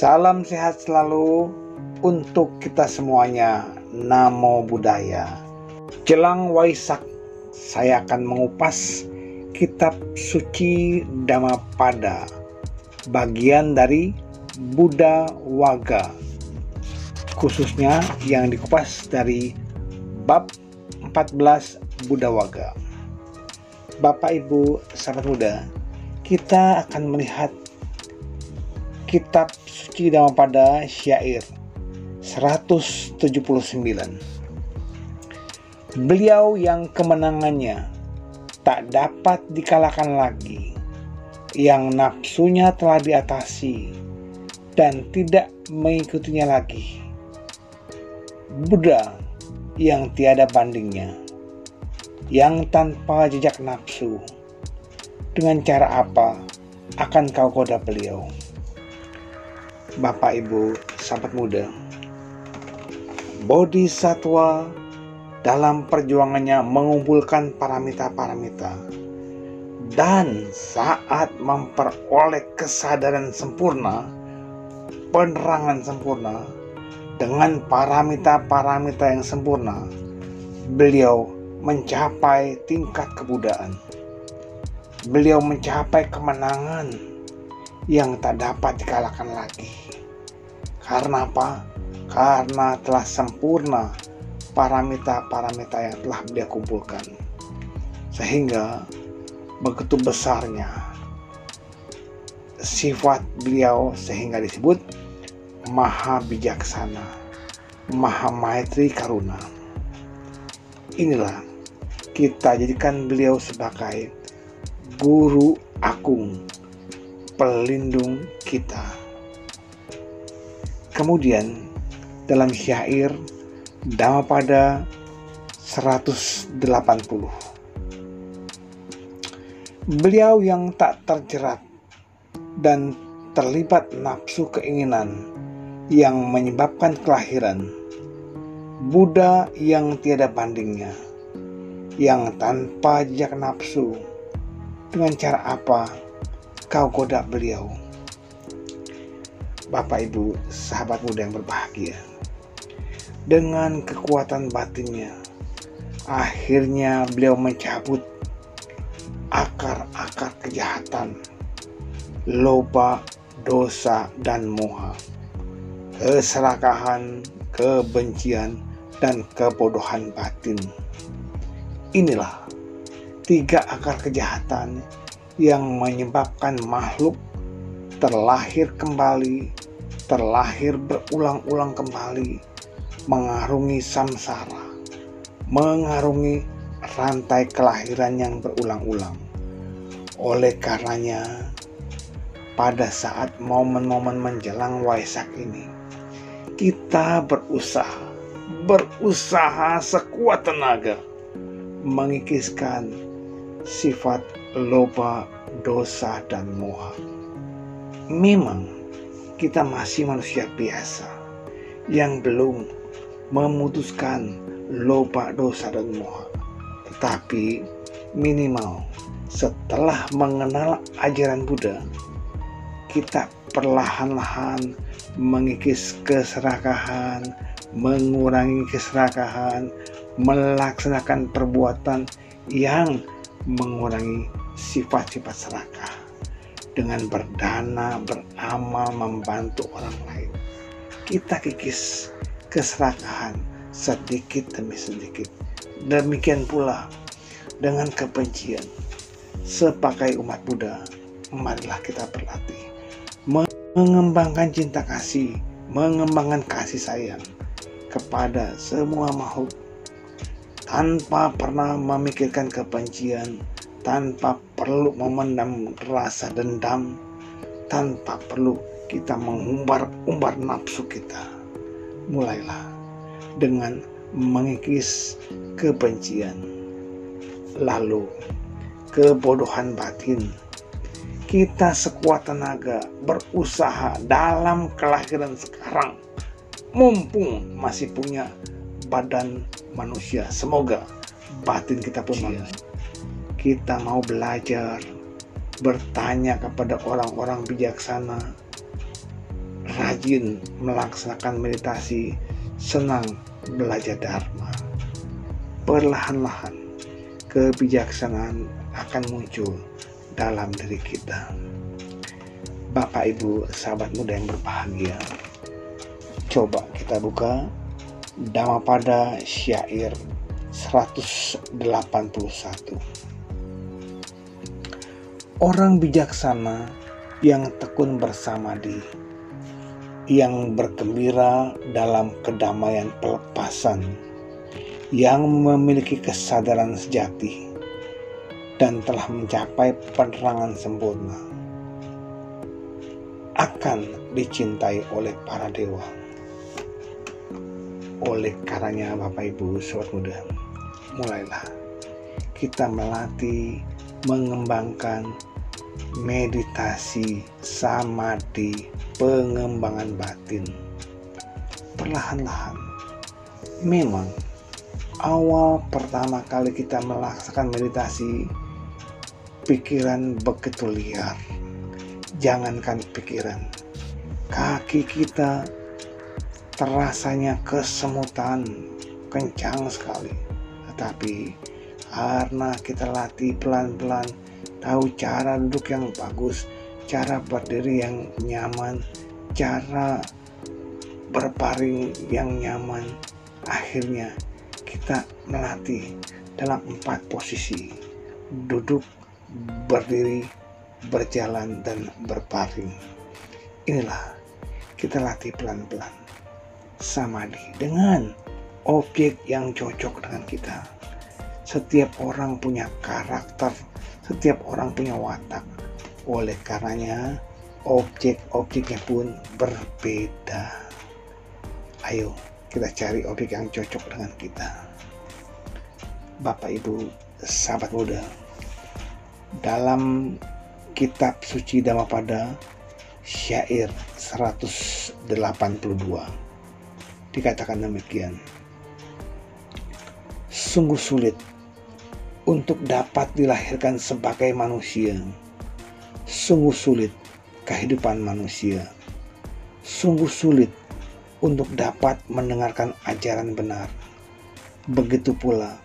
Salam sehat selalu untuk kita semuanya. Namo Buddhaya. Jelang Waisak, saya akan mengupas kitab suci Dhammapada, bagian dari Buddha Wagga, khususnya yang dikupas dari bab 14 Buddha Wagga. Bapak Ibu sahabat muda, kita akan melihat kitab suci Dhammapada syair 179. Beliau yang kemenangannya tak dapat dikalahkan lagi, yang nafsunya telah diatasi dan tidak mengikutinya lagi. Buddha yang tiada bandingnya, yang tanpa jejak nafsu. Dengan cara apa akan kau goda beliau? Bapak Ibu sahabat muda, Bodhisattva dalam perjuangannya mengumpulkan paramita-paramita, dan saat memperoleh kesadaran sempurna, penerangan sempurna, dengan paramita-paramita yang sempurna, beliau mencapai tingkat kebudaan. Beliau mencapai kemenangan yang tak dapat dikalahkan lagi. Karena apa? Karena telah sempurna paramita-paramita yang telah beliau kumpulkan. Sehingga begitu besarnya sifat beliau sehingga disebut Maha Bijaksana, Maha Maitri Karuna. Inilah kita jadikan beliau sebagai Guru Agung, pelindung kita. Kemudian dalam syair Dhammapada 180, beliau yang tak terjerat dan terlibat nafsu keinginan yang menyebabkan kelahiran, Buddha yang tiada bandingnya, yang tanpa jejak nafsu. Dengan cara apa kau goda beliau? Bapak Ibu sahabat muda yang berbahagia, dengan kekuatan batinnya, akhirnya beliau mencabut akar-akar kejahatan, loba, dosa, dan moha, keserakahan, kebencian, dan kebodohan batin. Inilah 3 akar kejahatan yang menyebabkan makhluk terlahir kembali, terlahir berulang-ulang kembali, mengarungi samsara, mengarungi rantai kelahiran yang berulang-ulang. Oleh karenanya, pada saat momen-momen menjelang Waisak ini, kita berusaha sekuat tenaga mengikiskan sifat loba, dosa, dan moha. Memang kita masih manusia biasa yang belum memutuskan loba, dosa, dan moha. Tetapi minimal setelah mengenal ajaran Buddha, kita perlahan-lahan mengikis keserakahan, mengurangi keserakahan, melaksanakan perbuatan yang mengurangi sifat-sifat serakah dengan berdana, beramal, membantu orang lain. Kita kikis keserakahan sedikit demi sedikit. Demikian pula dengan kebencian. Sebagai umat Buddha, marilah kita berlatih mengembangkan cinta kasih, mengembangkan kasih sayang kepada semua makhluk, tanpa pernah memikirkan kebencian, tanpa perlu memendam rasa dendam, tanpa perlu kita mengumbar-umbar nafsu kita. Mulailah dengan mengikis kebencian, lalu kebodohan batin. Kita sekuat tenaga berusaha dalam kelahiran sekarang, mumpung masih punya badan manusia. Semoga batin kita pun manusia. Kita mau belajar, bertanya kepada orang-orang bijaksana, rajin melaksanakan meditasi, senang belajar Dharma, perlahan-lahan kebijaksanaan akan muncul dalam diri kita. Bapak Ibu sahabat muda yang berbahagia, coba kita buka Dhammapada syair 181. Orang bijaksana yang tekun bersamadi, yang bergembira dalam kedamaian pelepasan, yang memiliki kesadaran sejati dan telah mencapai penerangan sempurna, akan dicintai oleh para dewa. Oleh karenanya Bapak Ibu sobat muda, mulailah kita melatih mengembangkan meditasi samadhi, pengembangan batin perlahan-lahan. Memang awal pertama kali kita melaksanakan meditasi, pikiran begitu liar. Jangankan pikiran, kaki kita terasanya kesemutan kencang sekali. Tetapi karena kita latih pelan-pelan, tahu cara duduk yang bagus, cara berdiri yang nyaman, cara berbaring yang nyaman, akhirnya kita melatih dalam 4 posisi: duduk, berdiri, berjalan, dan berbaring. Inilah kita latih pelan-pelan samadhi dengan objek yang cocok dengan kita. Setiap orang punya karakter, setiap orang punya watak. Oleh karenanya objek-objeknya pun berbeda. Ayo kita cari objek yang cocok dengan kita. Bapak Ibu sahabat muda, dalam kitab suci Dhammapada syair 182 dikatakan demikian: sungguh sulit untuk dapat dilahirkan sebagai manusia, sungguh sulit kehidupan manusia, sungguh sulit untuk dapat mendengarkan ajaran benar. Begitu pula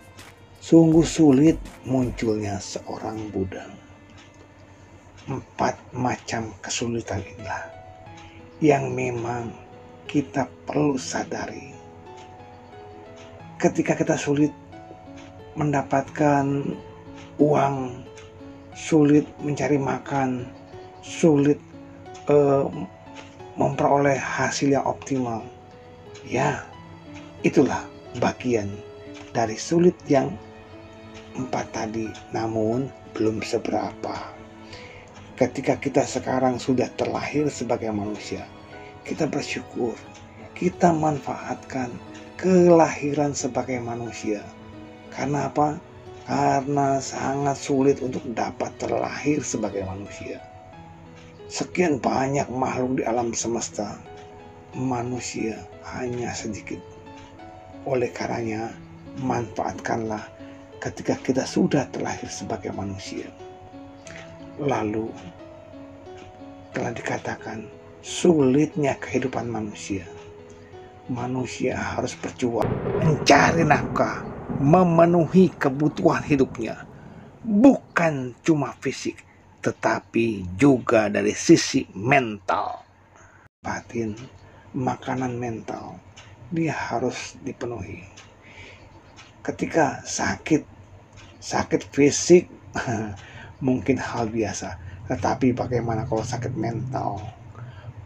sungguh sulit munculnya seorang Buddha. 4 macam kesulitan inilah yang memang kita perlu sadari. Ketika kita sulit mendapatkan uang, sulit mencari makan, sulit memperoleh hasil yang optimal, ya itulah bagian dari sulit yang 4 tadi, namun belum seberapa. Ketika kita sekarang sudah terlahir sebagai manusia, kita bersyukur, kita manfaatkan kelahiran sebagai manusia. Karena apa? Karena sangat sulit untuk dapat terlahir sebagai manusia. Sekian banyak makhluk di alam semesta, manusia hanya sedikit. Oleh karenanya, manfaatkanlah ketika kita sudah terlahir sebagai manusia. Lalu telah dikatakan sulitnya kehidupan manusia. Manusia harus berjuang mencari nafkah, memenuhi kebutuhan hidupnya, bukan cuma fisik, tetapi juga dari sisi mental, batin, makanan mental. Dia harus dipenuhi. Ketika sakit fisik mungkin hal biasa, tetapi bagaimana kalau sakit mental?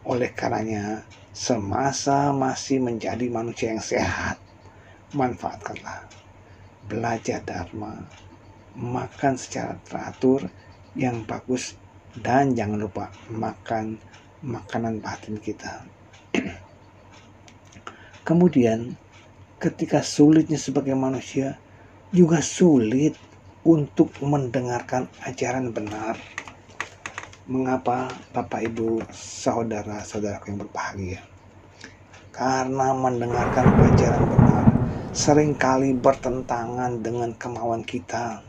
Oleh karenanya, semasa masih menjadi manusia yang sehat, manfaatkanlah belajar Dharma, makan secara teratur yang bagus, dan jangan lupa makan makanan batin kita. Kemudian ketika sulitnya sebagai manusia, juga sulit untuk mendengarkan ajaran benar. Mengapa Bapak Ibu saudara-saudaraku yang berbahagia? Karena mendengarkan ajaran benar seringkali bertentangan dengan kemauan kita.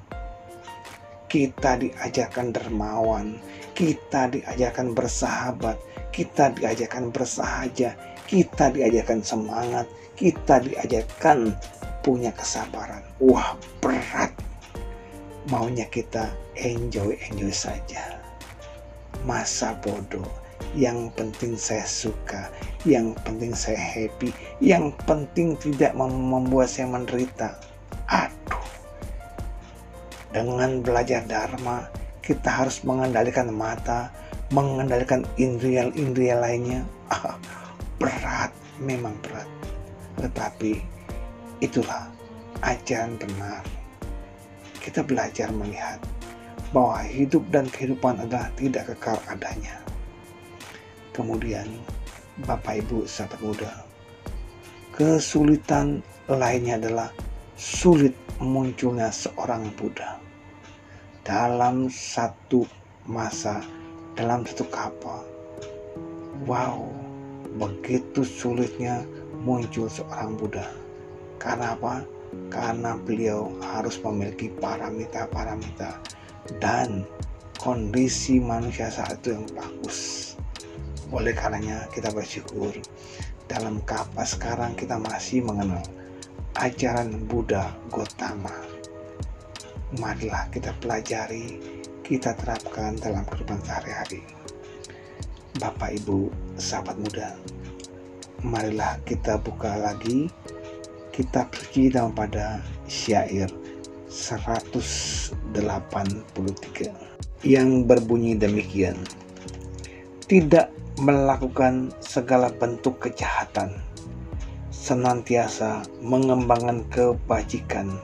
Kita diajarkan dermawan, kita diajarkan bersahabat, kita diajarkan bersahaja, kita diajarkan semangat, kita diajarkan punya kesabaran. Wah, berat. Maunya kita enjoy saja. Masa bodoh, yang penting saya suka, yang penting saya happy, yang penting tidak membuat saya menderita. Aduh, dengan belajar Dharma, kita harus mengendalikan mata, mengendalikan indria lainnya. Berat, memang berat. Tetapi itulah ajaran benar. Kita belajar melihat bahwa hidup dan kehidupan adalah tidak kekal adanya. Kemudian, Bapak Ibu sahabat muda, kesulitan lainnya adalah sulit munculnya seorang Buddha. Dalam satu masa, dalam satu kapal, wow, begitu sulitnya muncul seorang Buddha. Karena apa? Karena beliau harus memiliki paramita dan kondisi manusia saat itu yang bagus. Oleh karenanya kita bersyukur dalam kapal sekarang kita masih mengenal ajaran Buddha Gautama. Marilah kita pelajari, kita terapkan dalam kehidupan sehari-hari. Bapak Ibu sahabat muda, marilah kita buka lagi kitab suci dalam pada syair 183 yang berbunyi demikian. Tidak melakukan segala bentuk kejahatan, senantiasa mengembangkan kebajikan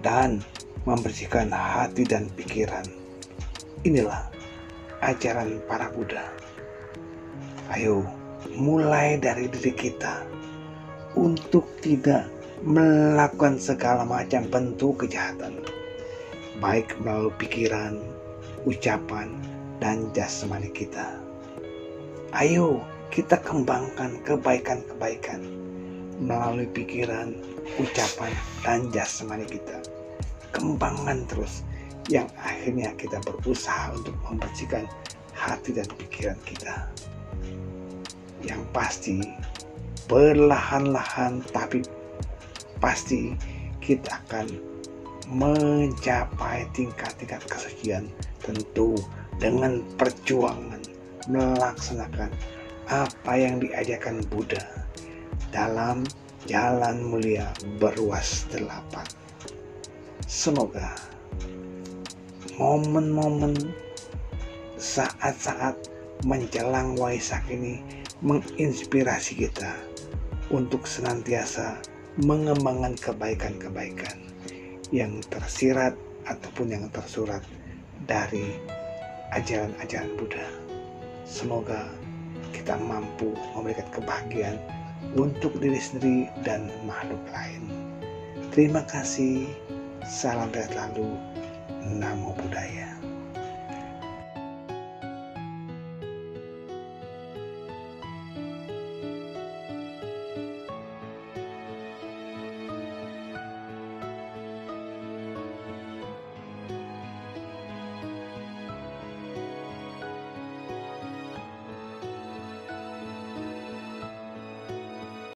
dan membersihkan hati dan pikiran. Inilah ajaran para Buddha. Ayo mulai dari diri kita untuk tidak melakukan segala macam bentuk kejahatan, baik melalui pikiran, ucapan, dan jasmani kita. Ayo kita kembangkan kebaikan-kebaikan melalui pikiran, ucapan, dan jasmani kita. Kembangkan terus, yang akhirnya kita berusaha untuk membersihkan hati dan pikiran kita. Yang pasti perlahan-lahan tapi pasti kita akan mencapai tingkat-tingkat kesucian, tentu dengan perjuangan melaksanakan apa yang diajarkan Buddha dalam jalan mulia berruas 8. Semoga momen-momen saat-saat menjelang Waisak ini menginspirasi kita untuk senantiasa mengembangkan kebaikan-kebaikan yang tersirat ataupun yang tersurat dari ajaran-ajaran Buddha. Semoga kita mampu memberikan kebahagiaan untuk diri sendiri dan makhluk lain. Terima kasih. Salam sehat selalu. Namo Buddhaya.